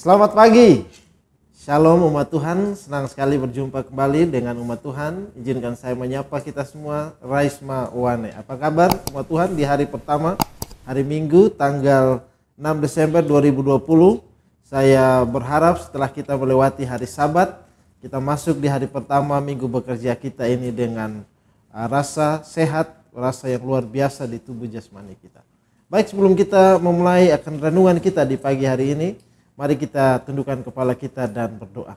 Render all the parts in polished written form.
Selamat pagi, Shalom umat Tuhan, senang sekali berjumpa kembali dengan umat Tuhan. Izinkan saya menyapa kita semua, Raisma Wane. Apa kabar umat Tuhan di hari pertama, hari Minggu tanggal 6 Desember 2020. Saya berharap setelah kita melewati hari Sabat, kita masuk di hari pertama Minggu bekerja kita ini dengan rasa sehat, rasa yang luar biasa di tubuh jasmani kita. Baik, sebelum kita memulai akan renungan kita di pagi hari ini, mari kita tundukkan kepala kita dan berdoa.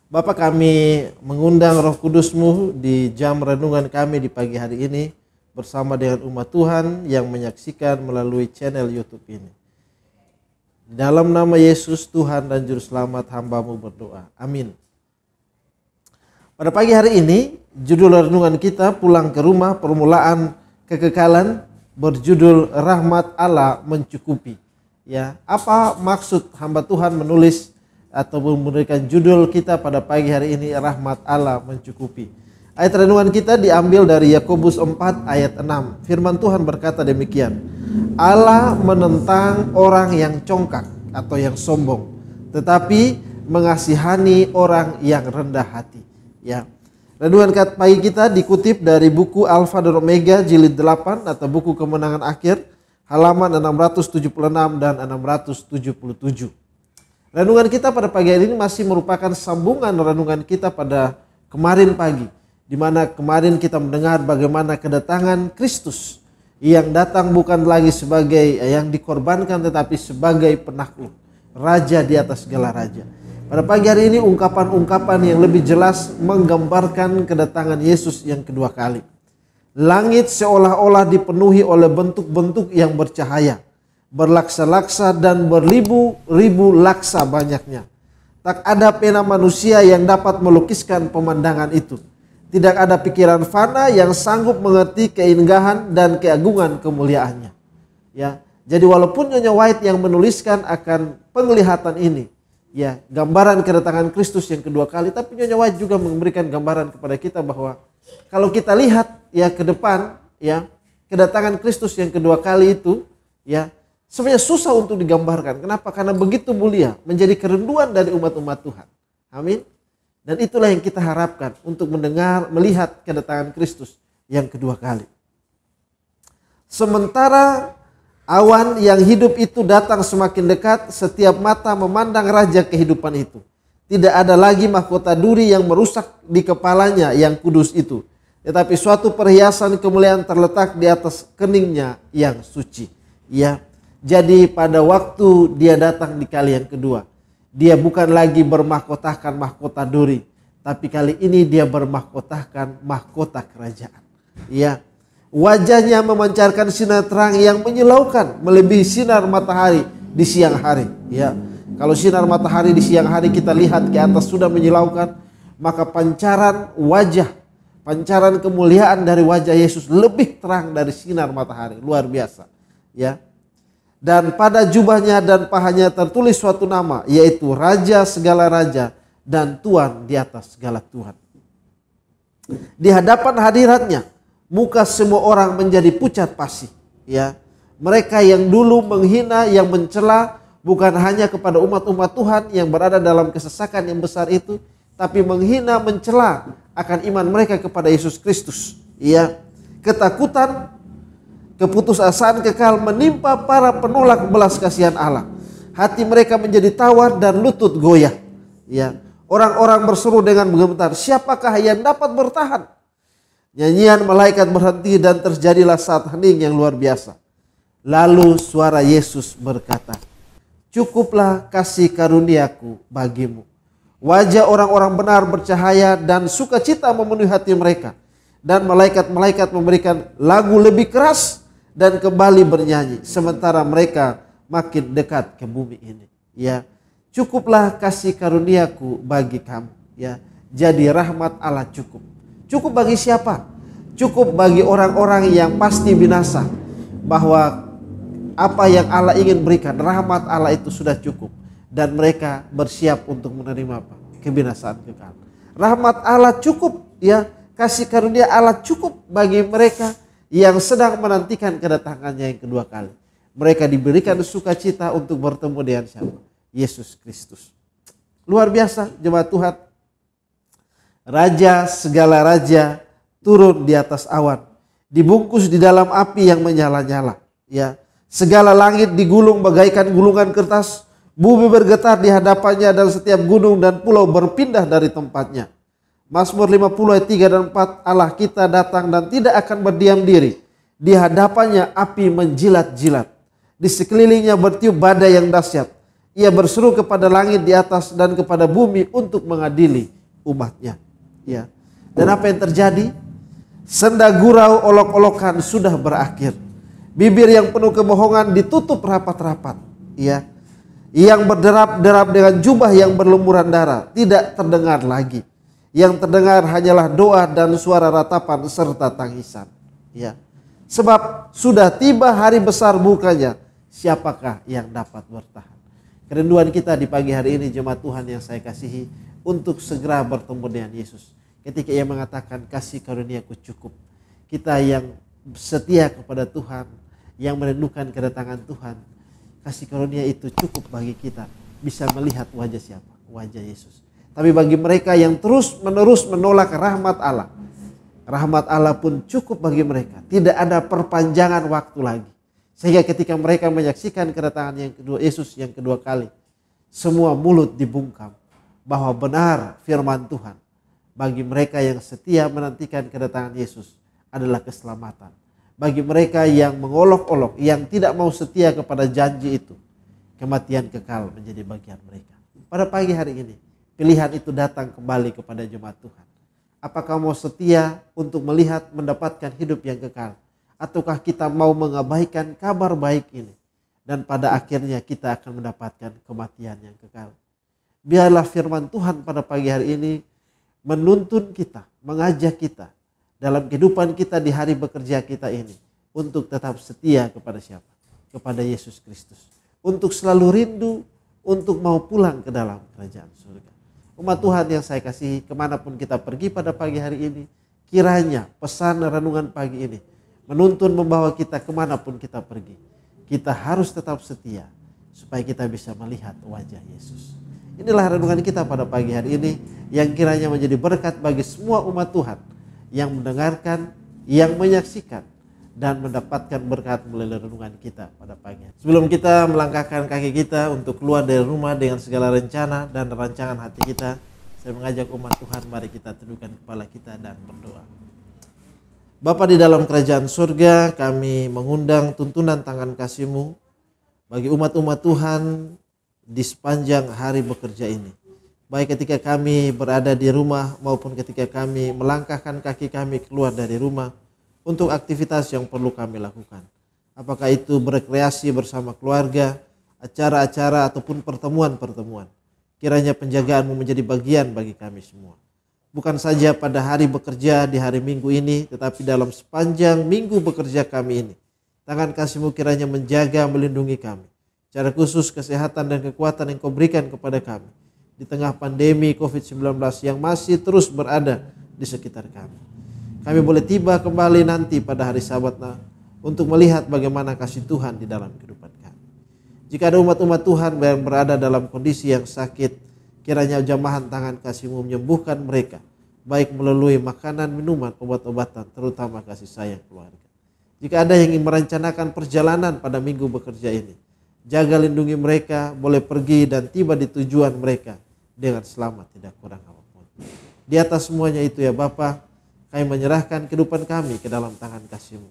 Bapa, kami mengundang Roh Kudus-Mu di jam renungan kami di pagi hari ini bersama dengan umat Tuhan yang menyaksikan melalui channel YouTube ini. Dalam nama Yesus Tuhan dan Juru Selamat hamba-Mu berdoa. Amin. Pada pagi hari ini judul renungan kita pulang ke rumah permulaan kekekalan berjudul Rahmat Allah Mencukupi. Ya, apa maksud hamba Tuhan menulis atau memberikan judul kita pada pagi hari ini Rahmat Allah Mencukupi? Ayat renungan kita diambil dari Yakobus 4 ayat 6. Firman Tuhan berkata demikian. Allah menentang orang yang congkak atau yang sombong, tetapi mengasihani orang yang rendah hati. Ya. Renungan pagi kita dikutip dari buku Alfa dan Omega jilid 8 atau buku Kemenangan Akhir, halaman 676 dan 677. Renungan kita pada pagi hari ini masih merupakan sambungan renungan kita pada kemarin pagi, di mana kemarin kita mendengar bagaimana kedatangan Kristus yang datang bukan lagi sebagai yang dikorbankan tetapi sebagai penakluk, raja di atas segala raja. Pada pagi hari ini ungkapan-ungkapan yang lebih jelas menggambarkan kedatangan Yesus yang kedua kali. Langit seolah-olah dipenuhi oleh bentuk-bentuk yang bercahaya, berlaksa-laksa dan beribu-ribu laksa banyaknya. Tak ada pena manusia yang dapat melukiskan pemandangan itu. Tidak ada pikiran fana yang sanggup mengerti keindahan dan keagungan kemuliaannya. Ya, jadi walaupun Nyonya White yang menuliskan akan penglihatan ini, ya, gambaran kedatangan Kristus yang kedua kali, tapi Nyonya White juga memberikan gambaran kepada kita bahwa kalau kita lihat ya ke depan, ya, kedatangan Kristus yang kedua kali itu, ya, sebenarnya susah untuk digambarkan. Kenapa? Karena begitu mulia, menjadi kerinduan dari umat-umat Tuhan. Amin. Dan itulah yang kita harapkan untuk melihat kedatangan Kristus yang kedua kali. Sementara awan yang hidup itu datang semakin dekat, setiap mata memandang raja kehidupan itu. Tidak ada lagi mahkota duri yang merusak di kepalanya yang kudus itu. Tetapi suatu perhiasan kemuliaan terletak di atas keningnya yang suci. Ya, jadi pada waktu dia datang di kali yang kedua, dia bukan lagi bermahkotakan mahkota duri, tapi kali ini dia bermahkotakan mahkota kerajaan. Ya, wajahnya memancarkan sinar terang yang menyilaukan melebihi sinar matahari di siang hari. Ya, kalau sinar matahari di siang hari kita lihat ke atas sudah menyilaukan, maka pancaran kemuliaan dari wajah Yesus lebih terang dari sinar matahari, luar biasa. Ya. Dan pada jubahnya dan pahanya tertulis suatu nama, yaitu Raja segala raja dan Tuhan di atas segala Tuhan. Di hadapan hadiratnya, muka semua orang menjadi pucat pasi. Ya. Mereka yang dulu menghina, yang mencela, bukan hanya kepada umat-umat Tuhan yang berada dalam kesesakan yang besar itu, tapi menghina, mencela akan iman mereka kepada Yesus Kristus. Ya, ketakutan, keputusasaan kekal menimpa para penolak belas kasihan Allah. Hati mereka menjadi tawar dan lutut goyah. Ya, orang-orang berseru dengan menggemetar, siapakah yang dapat bertahan? Nyanyian malaikat berhenti dan terjadilah saat hening yang luar biasa. Lalu suara Yesus berkata, cukuplah kasih karuniaku bagimu. Wajah orang-orang benar bercahaya dan sukacita memenuhi hati mereka. Dan malaikat-malaikat memberikan lagu lebih keras dan kembali bernyanyi. Sementara mereka makin dekat ke bumi ini. Ya, cukuplah kasih karuniaku bagi kamu. Ya, jadi rahmat Allah cukup. Cukup bagi siapa? Cukup bagi orang-orang yang pasti binasa. Bahwa apa yang Allah ingin berikan, rahmat Allah itu sudah cukup. Dan mereka bersiap untuk menerima apa? Kebinasaan kekal. Rahmat Allah cukup, ya, kasih karunia Allah cukup bagi mereka yang sedang menantikan kedatangannya yang kedua kali. Mereka diberikan sukacita untuk bertemu dengan siapa? Yesus Kristus. Luar biasa jemaat Tuhan. Raja segala raja turun di atas awan, dibungkus di dalam api yang menyala-nyala. Ya, segala langit digulung bagaikan gulungan kertas, bumi bergetar di hadapannya dan setiap gunung dan pulau berpindah dari tempatnya. Mazmur 50 ayat 3 dan 4, Allah kita datang dan tidak akan berdiam diri. Di hadapannya api menjilat-jilat. Di sekelilingnya bertiup badai yang dahsyat. Ia berseru kepada langit di atas dan kepada bumi untuk mengadili umatnya. Ya. Dan apa yang terjadi? Senda gurau olok-olokan sudah berakhir. Bibir yang penuh kebohongan ditutup rapat-rapat. Ya. Yang berderap-derap dengan jubah yang berlumuran darah tidak terdengar lagi. Yang terdengar hanyalah doa dan suara ratapan serta tangisan. Ya. Sebab sudah tiba hari besar mukanya. Siapakah yang dapat bertahan? Kerinduan kita di pagi hari ini jemaat Tuhan yang saya kasihi, untuk segera bertemu dengan Yesus. Ketika ia mengatakan kasih karuniaku cukup. Kita yang setia kepada Tuhan, yang merindukan kedatangan Tuhan, kasih karunia itu cukup bagi kita. Bisa melihat wajah siapa? Wajah Yesus. Tapi bagi mereka yang terus menerus menolak rahmat Allah, rahmat Allah pun cukup bagi mereka. Tidak ada perpanjangan waktu lagi. Sehingga ketika mereka menyaksikan kedatangan yang kedua Yesus yang kedua kali, semua mulut dibungkam bahwa benar firman Tuhan. Bagi mereka yang setia menantikan kedatangan Yesus adalah keselamatan. Bagi mereka yang mengolok-olok, yang tidak mau setia kepada janji itu, kematian kekal menjadi bagian mereka. Pada pagi hari ini, pilihan itu datang kembali kepada jemaat Tuhan. Apakah mau setia untuk melihat mendapatkan hidup yang kekal? Ataukah kita mau mengabaikan kabar baik ini? Dan pada akhirnya kita akan mendapatkan kematian yang kekal. Biarlah firman Tuhan pada pagi hari ini menuntun kita, mengajak kita dalam kehidupan kita di hari bekerja kita ini. Untuk tetap setia kepada siapa? Kepada Yesus Kristus. Untuk selalu rindu, untuk mau pulang ke dalam kerajaan surga. Umat Tuhan yang saya kasihi, kemanapun kita pergi pada pagi hari ini, kiranya pesan renungan pagi ini menuntun membawa kita kemanapun kita pergi. Kita harus tetap setia supaya kita bisa melihat wajah Yesus. Inilah renungan kita pada pagi hari ini yang kiranya menjadi berkat bagi semua umat Tuhan yang mendengarkan, yang menyaksikan dan mendapatkan berkat melalui renungan kita pada pagi hari. Sebelum kita melangkahkan kaki kita untuk keluar dari rumah dengan segala rencana dan rancangan hati kita, saya mengajak umat Tuhan, mari kita tundukkan kepala kita dan berdoa. Bapa di dalam kerajaan surga, kami mengundang tuntunan tangan kasih-Mu bagi umat-umat Tuhan di sepanjang hari bekerja ini. Baik ketika kami berada di rumah maupun ketika kami melangkahkan kaki kami keluar dari rumah untuk aktivitas yang perlu kami lakukan. Apakah itu berrekreasi bersama keluarga, acara-acara ataupun pertemuan-pertemuan. Kiranya penjagaan-Mu menjadi bagian bagi kami semua. Bukan saja pada hari bekerja di hari Minggu ini, tetapi dalam sepanjang minggu bekerja kami ini. Tangan kasih-Mu kiranya menjaga, melindungi kami. Secara khusus kesehatan dan kekuatan yang Kau berikan kepada kami. Di tengah pandemi COVID-19 yang masih terus berada di sekitar kami. Kami boleh tiba kembali nanti pada hari Sabat untuk melihat bagaimana kasih Tuhan di dalam kehidupan kami. Jika ada umat-umat Tuhan yang berada dalam kondisi yang sakit, kiranya jamahan tangan kasih-Mu menyembuhkan mereka, baik melalui makanan, minuman, obat-obatan, terutama kasih sayang keluarga. Jika ada yang ingin merencanakan perjalanan pada minggu bekerja ini, jaga lindungi mereka, boleh pergi dan tiba di tujuan mereka dengan selamat, tidak kurang apapun. Di atas semuanya itu ya Bapa, kami menyerahkan kehidupan kami ke dalam tangan kasih-Mu.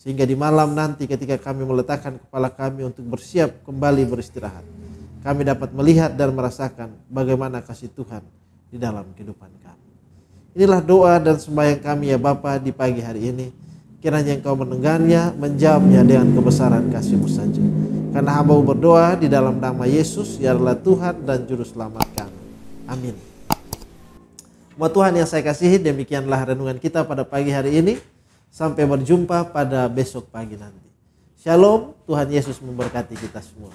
Sehingga di malam nanti ketika kami meletakkan kepala kami untuk bersiap kembali beristirahat, kami dapat melihat dan merasakan bagaimana kasih Tuhan di dalam kehidupan kami. Inilah doa dan sembahyang kami ya Bapa di pagi hari ini. Kiranya Engkau mendengarnya, menjawabnya dengan kebesaran kasih-Mu saja. Karena hamba berdoa di dalam nama Yesus, ya adalah Tuhan dan Juru Selamat kami. Amin. Umat Tuhan yang saya kasihi, demikianlah renungan kita pada pagi hari ini. Sampai berjumpa pada besok pagi nanti. Shalom, Tuhan Yesus memberkati kita semua.